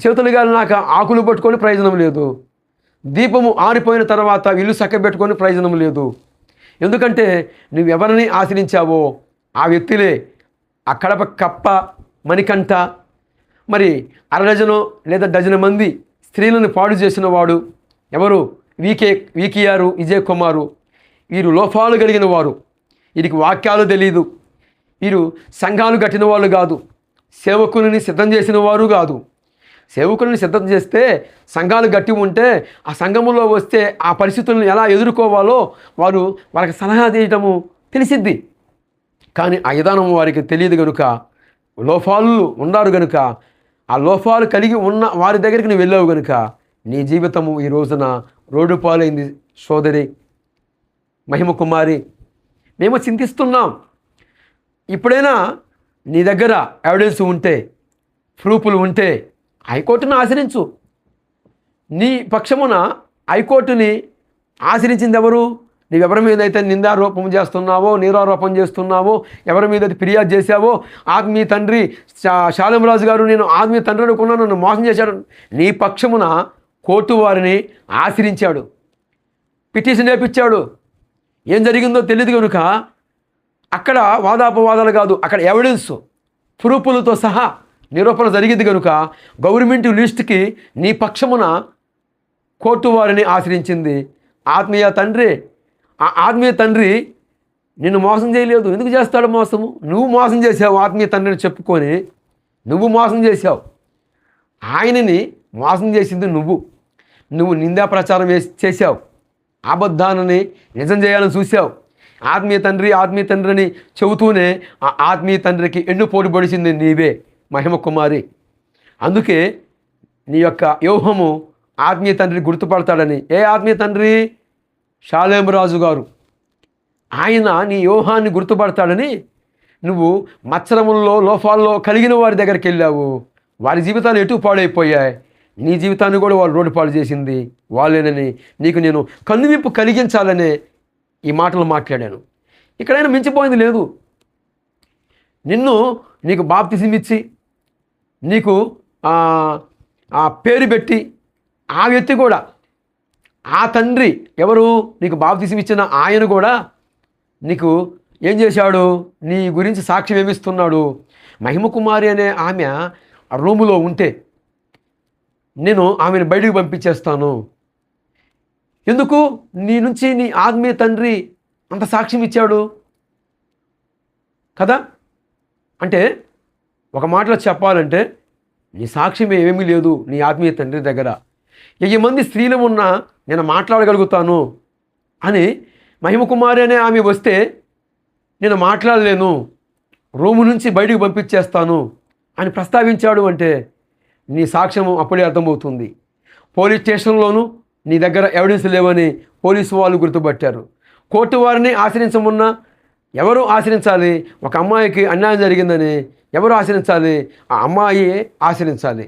చేతులుగా నాకు ఆకులు పట్టుకొని ప్రయోజనం లేదు. దీపము ఆరిపోయిన తర్వాత ఇల్లు చక్కబెట్టుకొని ప్రయోజనం లేదు. ఎందుకంటే నువ్వెవరిని ఆశ్రయించావో ఆ వ్యక్తులే ఆ కడప కప్ప, మణికంఠ, మరి అరడజను లేదా డజను మంది స్త్రీలను పాడు చేసిన వాడు ఎవరు? వీకియారు, విజయ్ కుమారు. వీరు లోపాలు కలిగిన వారు. వీరికి వాక్యాలు తెలియదు. వీరు సంఘాలు కట్టిన వాళ్ళు కాదు. సేవకుని సిద్ధం చేసిన వారు కాదు. సేవకులను సిద్ధం చేస్తే సంఘాలు గట్టి ఉంటే ఆ సంఘములో వస్తే ఆ పరిస్థితులను ఎలా ఎదుర్కోవాలో వారికి సలహా చేయటము తెలిసిద్ది. కానీ ఆ విధానం వారికి తెలియదు కనుక, లోపాలు ఉన్నారు కనుక, ఆ లోపాలు కలిగి ఉన్న వారి దగ్గరికి నువ్వు వెళ్ళావు కనుక నీ జీవితము ఈ రోజున రోడ్డు పాలైంది. సోదరి మహిమ కుమారి, మేము చింతిస్తున్నాం. ఇప్పుడైనా నీ దగ్గర ఎవిడెన్స్ ఉంటే, ప్రూఫ్లు ఉంటే హైకోర్టును ఆశ్రయించు. నీ పక్షమున హైకోర్టుని ఆశ్రయించింది ఎవరు? నీవెవరి మీద అయితే నిందారోపం చేస్తున్నావో, నీరారోపణ చేస్తున్నావో, ఎవరి మీద అయితే ఫిర్యాదు చేశావో, ఆత్మీయ తండ్రి శాలంరాజు గారు నేను ఆత్మీయ తండ్రి అనుకున్నాను, నన్ను మోసం చేశాడు, నీ పక్షమున కోర్టు వారిని ఆశ్రయించాడు, పిటిషన్ వేపించాడు. ఏం జరిగిందో తెలియదు కనుక అక్కడ వాదాపవాదాలు కాదు, అక్కడ ఎవిడెన్స్ ప్రూఫ్లతో సహా నిరూపణ జరిగింది కనుక గవర్నమెంట్ లిస్టుకి నీ పక్షమున కోర్టు వారిని ఆశ్రయించింది. ఆత్మీయ తండ్రి, ఆ ఆత్మీయ తండ్రి నిన్ను మోసం చేయలేదు. ఎందుకు చేస్తాడు మోసము? నువ్వు మోసం చేసావు. ఆత్మీయ తండ్రిని చెప్పుకొని నువ్వు మోసం చేసావు. ఆయనని మోసం చేసింది నువ్వు నిందా ప్రచారం చేసావు. అబద్ధాన్ని నిజం చేయాలని చూసావు. ఆత్మీయ తండ్రి అని చెబుతూనే ఆ ఆత్మీయ తండ్రికి ఎన్నుపోటు పొడిచింది నీవే మహిమ కుమారి. అందుకే నీ యొక్క వ్యూహము ఆత్మీయ తండ్రిని గుర్తుపడతాడని. ఏ ఆత్మీయ తండ్రి? శాలేంరాజు గారు. ఆయన నీ వ్యూహాన్ని గుర్తుపడతాడని నువ్వు మత్సరముల్లో, లోపాల్లో కలిగిన వారి దగ్గరికి వెళ్ళావు. వారి జీవితాలు ఎటు పాడైపోయాయి. నీ జీవితాన్ని కూడా వాళ్ళు రోడ్డు పాడు చేసింది వాళ్ళేనని నీకు నేను కన్నువిప్పు కలిగించాలనే ఈ మాటలు మాట్లాడాను. ఇక్కడైనా మించిపోయింది లేదు. నీకు బాప్తిసం ఇచ్చి నీకు ఆ పేరు పెట్టి ఆ వ్యక్తి కూడా, ఆ తండ్రి ఎవరు? నీకు బాప్తిసం ఇచ్చిన ఆయన కూడా నీకు ఏం చేశాడు? నీ గురించి సాక్ష్యం ఏమిస్తున్నాడు? మహిమ కుమారి అనే ఆమె ఆ రూములో ఉంటే నేను ఆమెను బయటికి పంపించేస్తాను. ఎందుకు? నీ నుంచి నీ ఆత్మీయ తండ్రి అంత సాక్ష్యం ఇచ్చాడు కదా. అంటే ఒక మాటలో చెప్పాలంటే నీ సాక్ష్యం ఏమీ లేదు నీ ఆత్మీయ తండ్రి దగ్గర. 1000 మంది స్త్రీలు ఉన్నా నేను మాట్లాడగలుగుతాను అని మహిమ కుమారి అనే ఆమె వస్తే నేను మాట్లాడలేను, రూము నుంచి బయటికి పంపించేస్తాను అని ప్రస్తావించాడు అంటే నీ సాక్ష్యము అప్పుడే అర్థమవుతుంది. పోలీస్ స్టేషన్లోనూ నీ దగ్గర ఎవిడెన్స్ లేవని పోలీసు వాళ్ళు గుర్తుపట్టారు. కోర్టు వారిని ఆశ్రయించమున్నా ఎవరు ఆశ్రయించాలి? ఒక అమ్మాయికి అన్యాయం జరిగిందని ఎవరు ఆశ్రయించాలి? ఆ అమ్మాయి ఆశ్రయించాలి.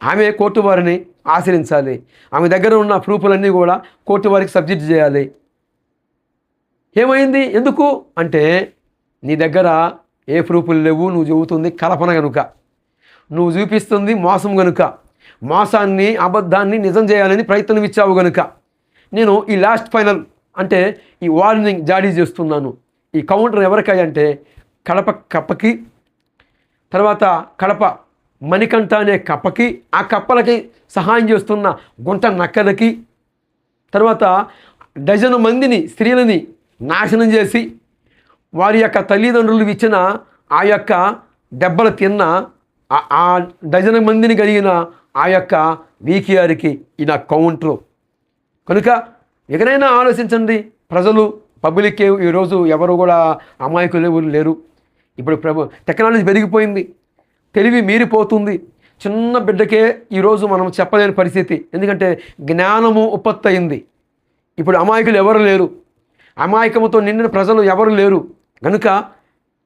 ఆమె కోర్టు వారిని ఆశ్రయించాలి. ఆమె దగ్గర ఉన్న ప్రూఫ్లన్నీ కూడా కోర్టు వారికి సబ్మిట్ చేయాలి. ఏమైంది? ఎందుకు అంటే నీ దగ్గర ఏ ప్రూఫ్లు లేవు. నువ్వు చెబుతుంది కల్పన కనుక, నువ్వు చూపిస్తుంది మోసం కనుక, మోసాన్ని అబద్ధాన్ని నిజం చేయాలని ప్రయత్నం ఇచ్చావు కనుక నేను ఈ లాస్ట్ ఫైనల్ అంటే ఈ వార్నింగ్ జారీ చేస్తున్నాను. ఈ కౌంటర్ ఎవరికై అంటే కడప కప్పకి, తర్వాత కడప మణికంఠ అనే కప్పకి, ఆ కప్పలకి సహాయం చేస్తున్న గుంట నక్కలకి, తర్వాత డజను మందిని స్త్రీలని నాశనం చేసి వారి యొక్క తల్లిదండ్రులు ఇచ్చిన ఆ యొక్క దెబ్బలు తిన్న ఆ డజను మందిని కలిగిన ఆ యొక్క వీకియారికి ఈ నా కౌంటరు కనుక ఎక్కడైనా ఆలోచించండి. ప్రజలు పబ్లిక్ ఈరోజు ఎవరు కూడా అమాయకులు ఎవరు లేరు. ఇప్పుడు టెక్నాలజీ పెరిగిపోయింది, తెలివి మీరిపోతుంది. చిన్న బిడ్డకే ఈరోజు మనం చెప్పలేని పరిస్థితి. ఎందుకంటే జ్ఞానము ఉత్పత్తి అయింది. ఇప్పుడు అమాయకులు ఎవరు లేరు, అమాయకముతో నిండిన ప్రజలు ఎవరు లేరు. కనుక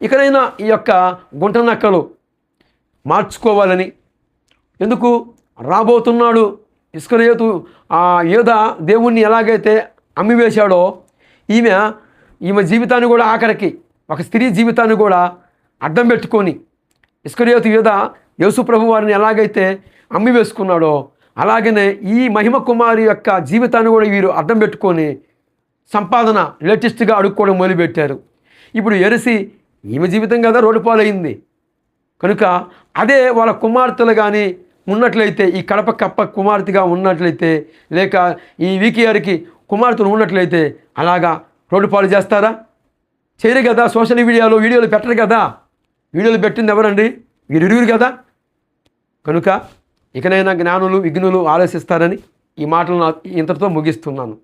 ఇకనైనా ఈ యొక్క గుంట నక్కలు మార్చుకోవాలని. ఎందుకు? రాబోతున్నాడు ఇస్కరియోతు. ఆ యోధ దేవుణ్ణి ఎలాగైతే అమ్మివేశాడో ఈమె జీవితాన్ని కూడా ఆఖరికి ఒక స్త్రీ జీవితాన్ని కూడా అడ్డం పెట్టుకొని ఇస్కరియోతు యోధ యేసు ప్రభు వారిని ఎలాగైతే అమ్మి వేసుకున్నాడో అలాగనే ఈ మహిమ కుమారి యొక్క జీవితాన్ని కూడా వీరు అడ్డం పెట్టుకొని సంపాదన లేటెస్ట్గా అడుక్కోవడం మొదలుపెట్టారు. ఇప్పుడు ఎరిసి ఈమె జీవితం కదా రోడ్డు పాలైంది. కనుక అదే వాళ్ళ కుమార్తెలు కానీ ఉన్నట్లయితే, ఈ కడప కప్ప కుమార్తెగా ఉన్నట్లయితే, లేక ఈ వీకేఆర్కి కుమార్తెలు ఉన్నట్లయితే అలాగా రోడ్డు పాలు చేస్తారా? చేయరు కదా. సోషల్ వీడియోలు పెట్టరు కదా. వీడియోలు పెట్టింది ఎవరండి? వీరిరువురు కదా. కనుక ఇకనైనా జ్ఞానులు విఘ్నులు ఆలోచిస్తారని ఈ మాటలు ఇంతటితో ముగిస్తున్నాను.